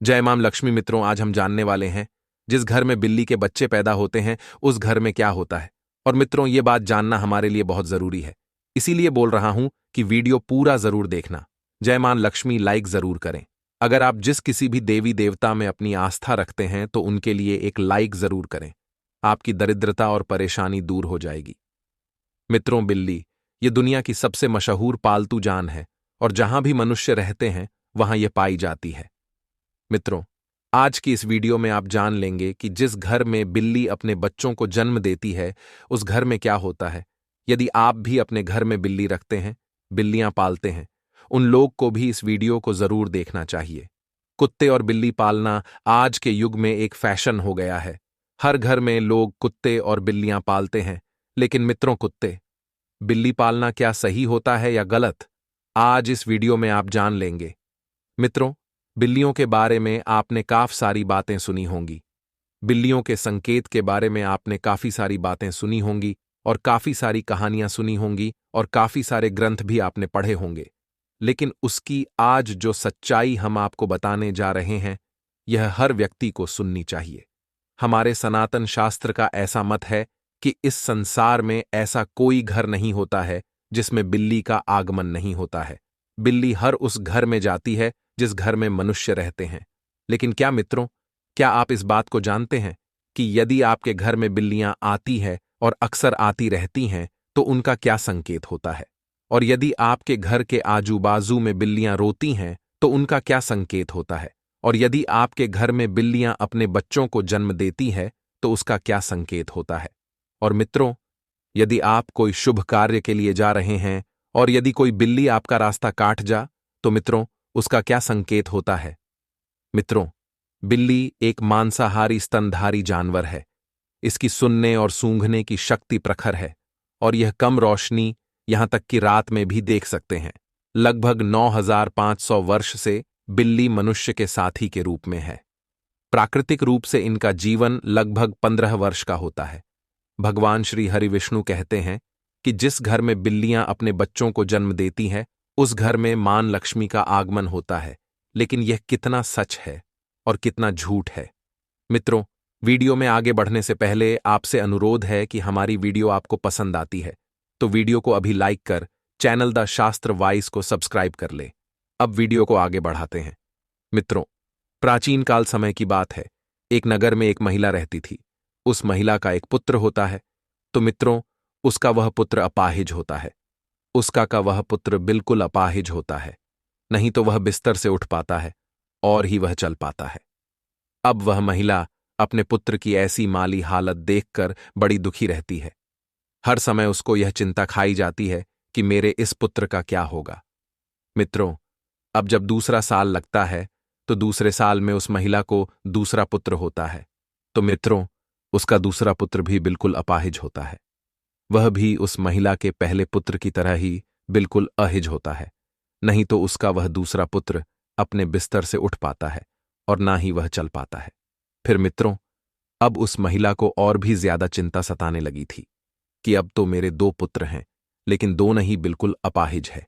जय मां लक्ष्मी। मित्रों, आज हम जानने वाले हैं जिस घर में बिल्ली के बच्चे पैदा होते हैं उस घर में क्या होता है। और मित्रों, ये बात जानना हमारे लिए बहुत जरूरी है, इसीलिए बोल रहा हूं कि वीडियो पूरा जरूर देखना। जय मां लक्ष्मी लाइक जरूर करें। अगर आप जिस किसी भी देवी देवता में अपनी आस्था रखते हैं तो उनके लिए एक लाइक जरूर करें। आपकी दरिद्रता और परेशानी दूर हो जाएगी। मित्रों, बिल्ली ये दुनिया की सबसे मशहूर पालतू जान है और जहां भी मनुष्य रहते हैं वहां ये पाई जाती है। मित्रों, आज की इस वीडियो में आप जान लेंगे कि जिस घर में बिल्ली अपने बच्चों को जन्म देती है उस घर में क्या होता है। यदि आप भी अपने घर में बिल्ली रखते हैं, बिल्लियां पालते हैं, उन लोग को भी इस वीडियो को जरूर देखना चाहिए। कुत्ते और बिल्ली पालना आज के युग में एक फैशन हो गया है। हर घर में लोग कुत्ते और बिल्लियां पालते हैं। लेकिन मित्रों, कुत्ते बिल्ली पालना क्या सही होता है या गलत, आज इस वीडियो में आप जान लेंगे। मित्रों, बिल्लियों के बारे में आपने काफी सारी बातें सुनी होंगी। बिल्लियों के संकेत के बारे में आपने काफी सारी बातें सुनी होंगी और काफी सारी कहानियां सुनी होंगी और काफी सारे ग्रंथ भी आपने पढ़े होंगे। लेकिन उसकी आज जो सच्चाई हम आपको बताने जा रहे हैं, यह हर व्यक्ति को सुननी चाहिए। हमारे सनातन शास्त्र का ऐसा मत है कि इस संसार में ऐसा कोई घर नहीं होता है जिसमें बिल्ली का आगमन नहीं होता है। बिल्ली हर उस घर में जाती है जिस घर में मनुष्य रहते हैं। लेकिन क्या मित्रों, क्या आप इस बात को जानते हैं कि यदि आपके घर में बिल्लियां आती है और अक्सर आती रहती हैं तो उनका क्या संकेत होता है? और यदि आपके घर के आजू बाजू में बिल्लियां रोती हैं तो उनका क्या संकेत होता है? और यदि आपके घर में बिल्लियां अपने बच्चों को जन्म देती है तो उसका क्या संकेत होता है? और मित्रों, यदि आप कोई शुभ कार्य के लिए जा रहे हैं और यदि कोई बिल्ली आपका रास्ता काट जा तो मित्रों, उसका क्या संकेत होता है? मित्रों, बिल्ली एक मांसाहारी स्तनधारी जानवर है। इसकी सुनने और सूंघने की शक्ति प्रखर है और यह कम रोशनी, यहां तक कि रात में भी देख सकते हैं। लगभग 9500 वर्ष से बिल्ली मनुष्य के साथी के रूप में है। प्राकृतिक रूप से इनका जीवन लगभग 15 वर्ष का होता है। भगवान श्री हरि विष्णु कहते हैं कि जिस घर में बिल्लियां अपने बच्चों को जन्म देती हैं उस घर में मां लक्ष्मी का आगमन होता है। लेकिन यह कितना सच है और कितना झूठ है? मित्रों, वीडियो में आगे बढ़ने से पहले आपसे अनुरोध है कि हमारी वीडियो आपको पसंद आती है तो वीडियो को अभी लाइक कर चैनल द शास्त्र वाइस को सब्सक्राइब कर ले। अब वीडियो को आगे बढ़ाते हैं। मित्रों, प्राचीन काल समय की बात है। एक नगर में एक महिला रहती थी। उस महिला का एक पुत्र होता है। तो मित्रों, उसका वह पुत्र अपाहिज होता है। उसका का वह पुत्र बिल्कुल अपाहिज होता है। नहीं तो वह बिस्तर से उठ पाता है और ही वह चल पाता है। अब वह महिला अपने पुत्र की ऐसी माली हालत देखकर बड़ी दुखी रहती है। हर समय उसको यह चिंता खाई जाती है कि मेरे इस पुत्र का क्या होगा। मित्रों, अब जब दूसरा साल लगता है तो दूसरे साल में उस महिला को दूसरा पुत्र होता है। तो मित्रों, उसका दूसरा पुत्र भी बिल्कुल अपाहिज होता है। वह भी उस महिला के पहले पुत्र की तरह ही बिल्कुल अहिज होता है। नहीं तो उसका वह दूसरा पुत्र अपने बिस्तर से उठ पाता है और ना ही वह चल पाता है। फिर मित्रों, अब उस महिला को और भी ज्यादा चिंता सताने लगी थी कि अब तो मेरे 2 पुत्र हैं, लेकिन दोनों ही बिल्कुल अपाहिज है।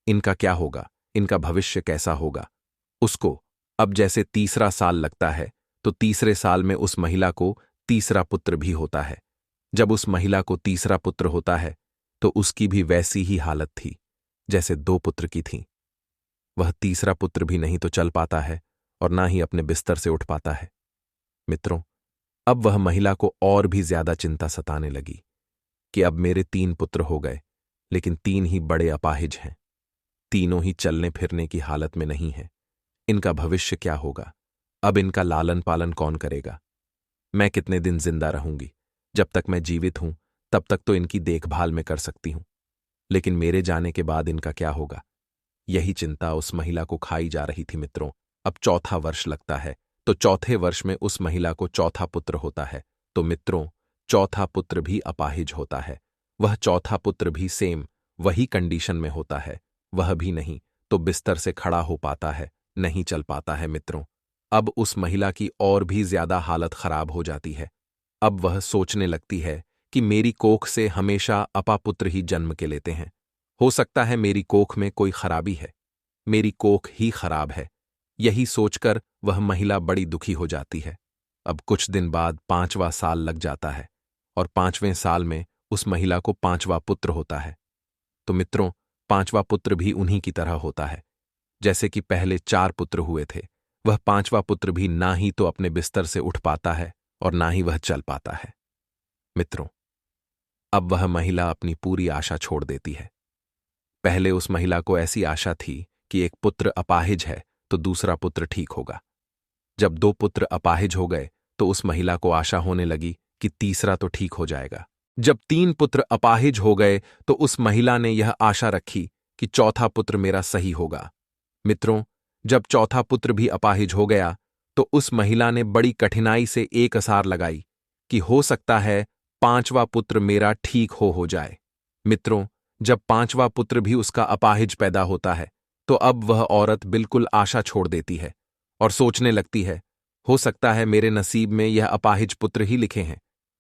इनका क्या होगा? इनका भविष्य कैसा होगा? उसको अब जैसे तीसरा साल लगता है तो तीसरे साल में उस महिला को तीसरा पुत्र भी होता है। जब उस महिला को तीसरा पुत्र होता है तो उसकी भी वैसी ही हालत थी जैसे 2 पुत्र की थी। वह तीसरा पुत्र भी नहीं तो चल पाता है और ना ही अपने बिस्तर से उठ पाता है। मित्रों, अब वह महिला को और भी ज्यादा चिंता सताने लगी कि अब मेरे 3 पुत्र हो गए, लेकिन 3 ही बड़े अपाहिज हैं। तीनों ही चलने फिरने की हालत में नहीं है। इनका भविष्य क्या होगा? अब इनका लालन पालन कौन करेगा? मैं कितने दिन जिंदा रहूंगी? जब तक मैं जीवित हूं तब तक तो इनकी देखभाल मैं कर सकती हूं, लेकिन मेरे जाने के बाद इनका क्या होगा? यही चिंता उस महिला को खाई जा रही थी। मित्रों, अब चौथा वर्ष लगता है तो चौथे वर्ष में उस महिला को चौथा पुत्र होता है। तो मित्रों, चौथा पुत्र भी अपाहिज होता है। वह चौथा पुत्र भी सेम वही कंडीशन में होता है। वह भी नहीं तो बिस्तर से खड़ा हो पाता है, नहीं चल पाता है। मित्रों, अब उस महिला की और भी ज्यादा हालत खराब हो जाती है। अब वह सोचने लगती है कि मेरी कोख से हमेशा अपापुत्र ही जन्म के लेते हैं। हो सकता है मेरी कोख में कोई खराबी है। मेरी कोख ही खराब है। यही सोचकर वह महिला बड़ी दुखी हो जाती है। अब कुछ दिन बाद 5वां साल लग जाता है और 5वें साल में उस महिला को 5वां पुत्र होता है। तो मित्रों, 5वां पुत्र भी उन्हीं की तरह होता है जैसे कि पहले 4 पुत्र हुए थे। वह 5वां पुत्र भी ना ही तो अपने बिस्तर से उठ पाता है और ना ही वह चल पाता है। मित्रों, अब वह महिला अपनी पूरी आशा छोड़ देती है। पहले उस महिला को ऐसी आशा थी कि एक पुत्र अपाहिज है तो दूसरा पुत्र ठीक होगा। जब 2 पुत्र अपाहिज हो गए तो उस महिला को आशा होने लगी कि तीसरा तो ठीक हो जाएगा। जब 3 पुत्र अपाहिज हो गए तो उस महिला ने यह आशा रखी कि चौथा पुत्र मेरा सही होगा। मित्रों, जब चौथा पुत्र भी अपाहिज हो गया तो उस महिला ने बड़ी कठिनाई से एक असार लगाई कि हो सकता है 5वां पुत्र मेरा ठीक हो जाए। मित्रों, जब 5वां पुत्र भी उसका अपाहिज पैदा होता है तो अब वह औरत बिल्कुल आशा छोड़ देती है और सोचने लगती है, हो सकता है मेरे नसीब में यह अपाहिज पुत्र ही लिखे हैं,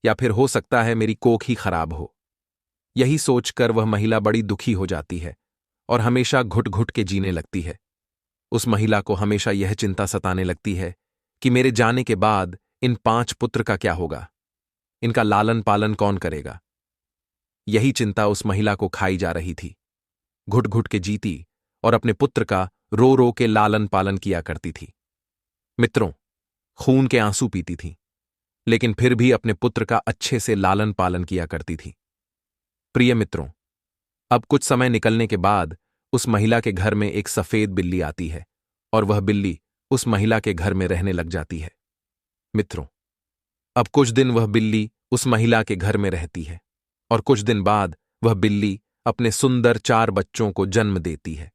या फिर हो सकता है मेरी कोख ही खराब हो। यही सोचकर वह महिला बड़ी दुखी हो जाती है और हमेशा घुट घुट के जीने लगती है। उस महिला को हमेशा यह चिंता सताने लगती है कि मेरे जाने के बाद इन 5 पुत्र का क्या होगा, इनका लालन पालन कौन करेगा। यही चिंता उस महिला को खाई जा रही थी। घुट घुट के जीती और अपने पुत्र का रो रो के लालन पालन किया करती थी। मित्रों, खून के आंसू पीती थी, लेकिन फिर भी अपने पुत्र का अच्छे से लालन पालन किया करती थी। प्रिय मित्रों, अब कुछ समय निकलने के बाद उस महिला के घर में एक सफेद बिल्ली आती है और वह बिल्ली उस महिला के घर में रहने लग जाती है। मित्रों, अब कुछ दिन वह बिल्ली उस महिला के घर में रहती है और कुछ दिन बाद वह बिल्ली अपने सुंदर 4 बच्चों को जन्म देती है।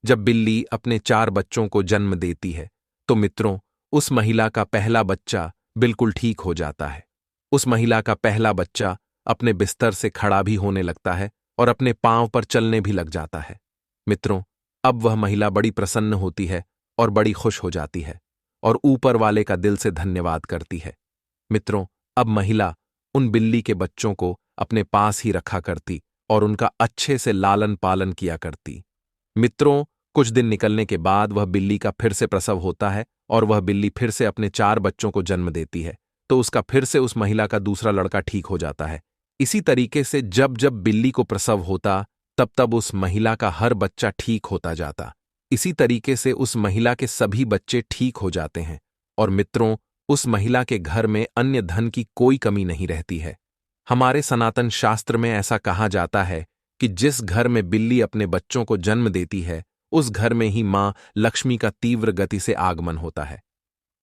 जब बिल्ली अपने 4 बच्चों को जन्म देती है तो मित्रों, उस महिला का पहला बच्चा बिल्कुल ठीक हो जाता है। उस महिला का पहला बच्चा अपने बिस्तर से खड़ा भी होने लगता है और अपने पांव पर चलने भी लग जाता है। मित्रों, अब वह महिला बड़ी प्रसन्न होती है और बड़ी खुश हो जाती है और ऊपर वाले का दिल से धन्यवाद करती है। मित्रों, अब महिला उन बिल्ली के बच्चों को अपने पास ही रखा करती और उनका अच्छे से लालन पालन किया करती। मित्रों, कुछ दिन निकलने के बाद वह बिल्ली का फिर से प्रसव होता है और वह बिल्ली फिर से अपने 4 बच्चों को जन्म देती है, तो उसका फिर से उस महिला का दूसरा लड़का ठीक हो जाता है। इसी तरीके से जब जब बिल्ली को प्रसव होता तब तब उस महिला का हर बच्चा ठीक होता जाता। इसी तरीके से उस महिला के सभी बच्चे ठीक हो जाते हैं और मित्रों, उस महिला के घर में अन्य धन की कोई कमी नहीं रहती है। हमारे सनातन शास्त्र में ऐसा कहा जाता है कि जिस घर में बिल्ली अपने बच्चों को जन्म देती है उस घर में ही मां लक्ष्मी का तीव्र गति से आगमन होता है।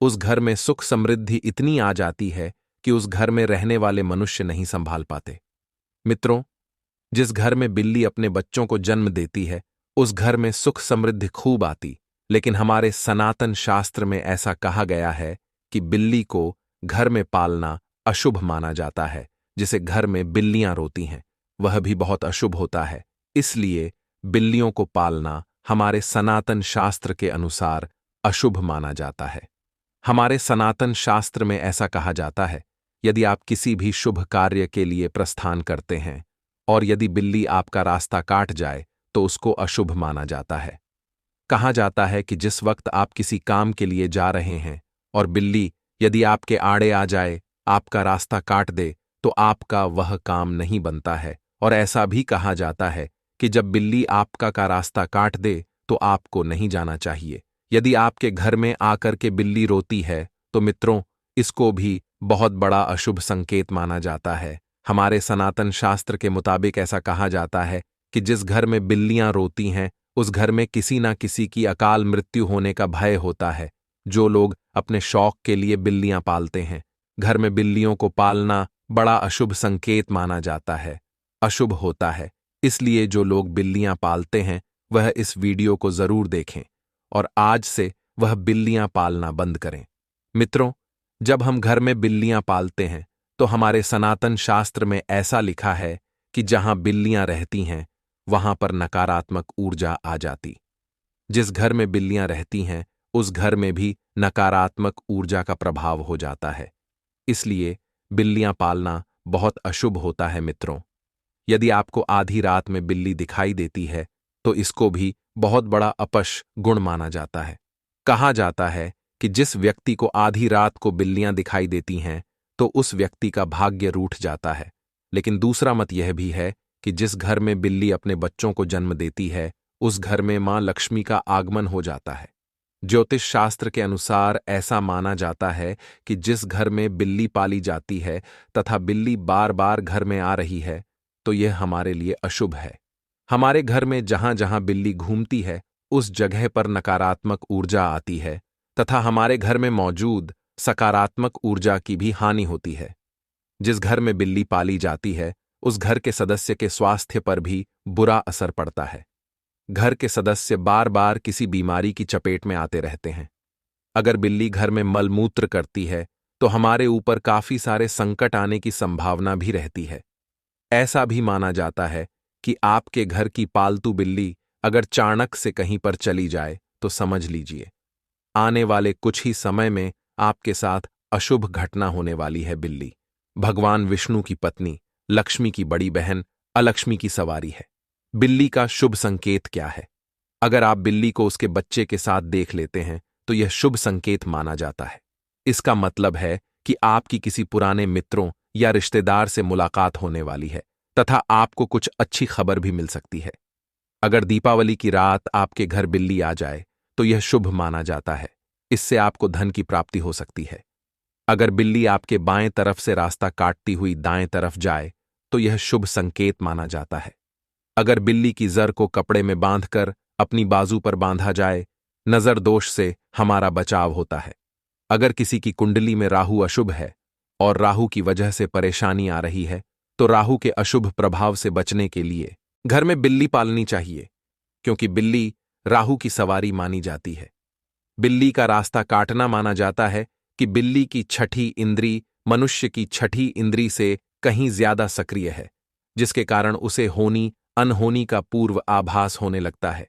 उस घर में सुख समृद्धि इतनी आ जाती है कि उस घर में रहने वाले मनुष्य नहीं संभाल पाते। मित्रों, जिस घर में बिल्ली अपने बच्चों को जन्म देती है उस घर में सुख समृद्धि खूब आती, लेकिन हमारे सनातन शास्त्र में ऐसा कहा गया है कि बिल्ली को घर में पालना अशुभ माना जाता है। जिसे घर में बिल्लियां रोती हैं वह भी बहुत अशुभ होता है। इसलिए बिल्लियों को पालना हमारे सनातन शास्त्र के अनुसार अशुभ माना जाता है। हमारे सनातन शास्त्र में ऐसा कहा जाता है, यदि आप किसी भी शुभ कार्य के लिए प्रस्थान करते हैं और यदि बिल्ली आपका रास्ता काट जाए तो उसको अशुभ माना जाता है। कहा जाता है कि जिस वक्त आप किसी काम के लिए जा रहे हैं और बिल्ली यदि आपके आड़े आ जाए, आपका रास्ता काट दे, तो आपका वह काम नहीं बनता है। और ऐसा भी कहा जाता है कि जब बिल्ली आपका का रास्ता काट दे तो आपको नहीं जाना चाहिए। यदि आपके घर में आकर के बिल्ली रोती है तो मित्रों, इसको भी बहुत बड़ा अशुभ संकेत माना जाता है। हमारे सनातन शास्त्र के मुताबिक ऐसा कहा जाता है कि जिस घर में बिल्लियां रोती हैं उस घर में किसी ना किसी की अकाल मृत्यु होने का भय होता है। जो लोग अपने शौक के लिए बिल्लियां पालते हैं, घर में बिल्लियों को पालना बड़ा अशुभ संकेत माना जाता है, अशुभ होता है। इसलिए जो लोग बिल्लियां पालते हैं वह इस वीडियो को जरूर देखें और आज से वह बिल्लियां पालना बंद करें। मित्रों, जब हम घर में बिल्लियां पालते हैं तो हमारे सनातन शास्त्र में ऐसा लिखा है कि जहां बिल्लियां रहती हैं वहां पर नकारात्मक ऊर्जा आ जाती। जिस घर में बिल्लियां रहती हैं उस घर में भी नकारात्मक ऊर्जा का प्रभाव हो जाता है। इसलिए बिल्लियां पालना बहुत अशुभ होता है। मित्रों, यदि आपको आधी रात में बिल्ली दिखाई देती है तो इसको भी बहुत बड़ा अपश गुण माना जाता है। कहा जाता है कि जिस व्यक्ति को आधी रात को बिल्लियां दिखाई देती हैं तो उस व्यक्ति का भाग्य रूठ जाता है। लेकिन दूसरा मत यह भी है कि जिस घर में बिल्ली अपने बच्चों को जन्म देती है उस घर में मां लक्ष्मी का आगमन हो जाता है। ज्योतिष शास्त्र के अनुसार ऐसा माना जाता है कि जिस घर में बिल्ली पाली जाती है तथा बिल्ली बार बार घर में आ रही है तो यह हमारे लिए अशुभ है। हमारे घर में जहां जहां बिल्ली घूमती है उस जगह पर नकारात्मक ऊर्जा आती है तथा हमारे घर में मौजूद सकारात्मक ऊर्जा की भी हानि होती है। जिस घर में बिल्ली पाली जाती है उस घर के सदस्य के स्वास्थ्य पर भी बुरा असर पड़ता है। घर के सदस्य बार बार किसी बीमारी की चपेट में आते रहते हैं। अगर बिल्ली घर में मलमूत्र करती है तो हमारे ऊपर काफी सारे संकट आने की संभावना भी रहती है। ऐसा भी माना जाता है कि आपके घर की पालतू बिल्ली अगर चाणक्य से कहीं पर चली जाए तो समझ लीजिए आने वाले कुछ ही समय में आपके साथ अशुभ घटना होने वाली है। बिल्ली भगवान विष्णु की पत्नी लक्ष्मी की बड़ी बहन अलक्ष्मी की सवारी है। बिल्ली का शुभ संकेत क्या है? अगर आप बिल्ली को उसके बच्चे के साथ देख लेते हैं तो यह शुभ संकेत माना जाता है। इसका मतलब है कि आपकी किसी पुराने मित्रों या रिश्तेदार से मुलाकात होने वाली है तथा आपको कुछ अच्छी खबर भी मिल सकती है। अगर दीपावली की रात आपके घर बिल्ली आ जाए तो यह शुभ माना जाता है। इससे आपको धन की प्राप्ति हो सकती है। अगर बिल्ली आपके बाएं तरफ से रास्ता काटती हुई दाएं तरफ जाए तो यह शुभ संकेत माना जाता है। अगर बिल्ली की जर को कपड़े में बांधकर अपनी बाजू पर बांधा जाए, नजर दोष से हमारा बचाव होता है। अगर किसी की कुंडली में राहु अशुभ है और राहु की वजह से परेशानी आ रही है तो राहु के अशुभ प्रभाव से बचने के लिए घर में बिल्ली पालनी चाहिए, क्योंकि बिल्ली राहु की सवारी मानी जाती है। बिल्ली का रास्ता काटना माना जाता है कि बिल्ली की छठी इंद्री मनुष्य की छठी इंद्री से कहीं ज्यादा सक्रिय है, जिसके कारण उसे होनी अनहोनी का पूर्व आभास होने लगता है।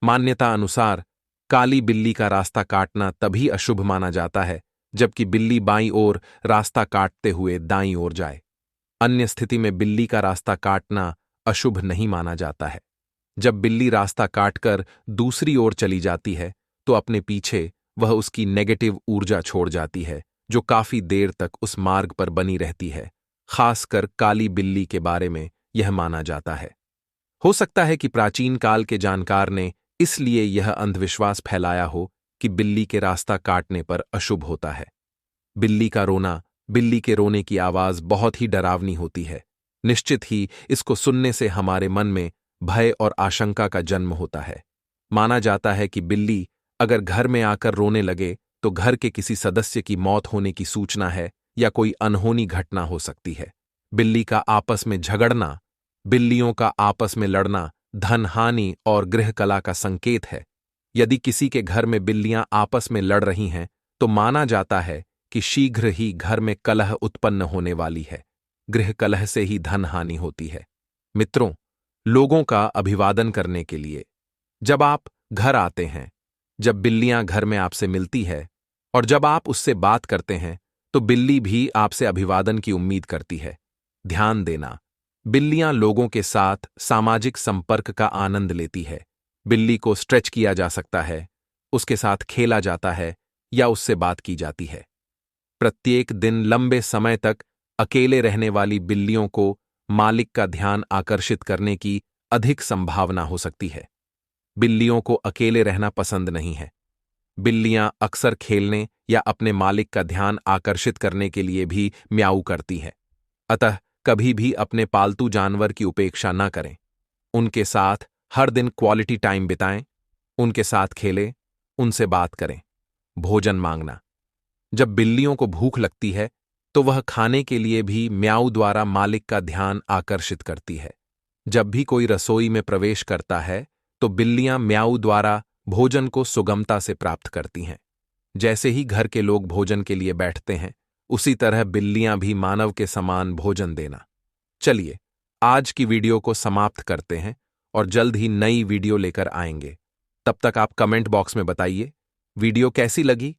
मान्यता अनुसार काली बिल्ली का रास्ता काटना तभी अशुभ माना जाता है जबकि बिल्ली बाईं ओर रास्ता काटते हुए दाईं ओर जाए। अन्य स्थिति में बिल्ली का रास्ता काटना अशुभ नहीं माना जाता है। जब बिल्ली रास्ता काटकर दूसरी ओर चली जाती है तो अपने पीछे वह उसकी नेगेटिव ऊर्जा छोड़ जाती है जो काफी देर तक उस मार्ग पर बनी रहती है। खासकर काली बिल्ली के बारे में यह माना जाता है। हो सकता है कि प्राचीन काल के जानकार ने इसलिए यह अंधविश्वास फैलाया हो कि बिल्ली के रास्ता काटने पर अशुभ होता है। बिल्ली का रोना, बिल्ली के रोने की आवाज बहुत ही डरावनी होती है। निश्चित ही इसको सुनने से हमारे मन में भय और आशंका का जन्म होता है। माना जाता है कि बिल्ली अगर घर में आकर रोने लगे तो घर के किसी सदस्य की मौत होने की सूचना है या कोई अनहोनी घटना हो सकती है। बिल्ली का आपस में झगड़ना, बिल्लियों का आपस में लड़ना धन हानि और गृह कला का संकेत है। यदि किसी के घर में बिल्लियां आपस में लड़ रही हैं तो माना जाता है कि शीघ्र ही घर में कलह उत्पन्न होने वाली है। गृह कलह से ही धन हानि होती है। मित्रों, लोगों का अभिवादन करने के लिए जब आप घर आते हैं, जब बिल्लियां घर में आपसे मिलती है और जब आप उससे बात करते हैं तो बिल्ली भी आपसे अभिवादन की उम्मीद करती है। ध्यान देना, बिल्लियां लोगों के साथ सामाजिक संपर्क का आनंद लेती है। बिल्ली को स्ट्रेच किया जा सकता है, उसके साथ खेला जाता है या उससे बात की जाती है। प्रत्येक दिन लंबे समय तक अकेले रहने वाली बिल्लियों को मालिक का ध्यान आकर्षित करने की अधिक संभावना हो सकती है। बिल्लियों को अकेले रहना पसंद नहीं है। बिल्लियां अक्सर खेलने या अपने मालिक का ध्यान आकर्षित करने के लिए भी म्याऊ करती हैं। अतः कभी भी अपने पालतू जानवर की उपेक्षा न करें। उनके साथ हर दिन क्वालिटी टाइम बिताएं, उनके साथ खेलें, उनसे बात करें। भोजन मांगना, जब बिल्लियों को भूख लगती है तो वह खाने के लिए भी म्याऊ द्वारा मालिक का ध्यान आकर्षित करती है। जब भी कोई रसोई में प्रवेश करता है तो बिल्लियां म्याऊ द्वारा भोजन को सुगमता से प्राप्त करती हैं। जैसे ही घर के लोग भोजन के लिए बैठते हैं उसी तरह बिल्लियां भी मानव के समान भोजन देना। चलिए आज की वीडियो को समाप्त करते हैं और जल्द ही नई वीडियो लेकर आएंगे। तब तक आप कमेंट बॉक्स में बताइए वीडियो कैसी लगी।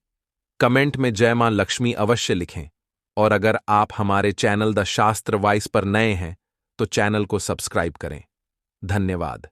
कमेंट में जय मां लक्ष्मी अवश्य लिखें और अगर आप हमारे चैनल द शास्त्र वाइस पर नए हैं तो चैनल को सब्सक्राइब करें। धन्यवाद।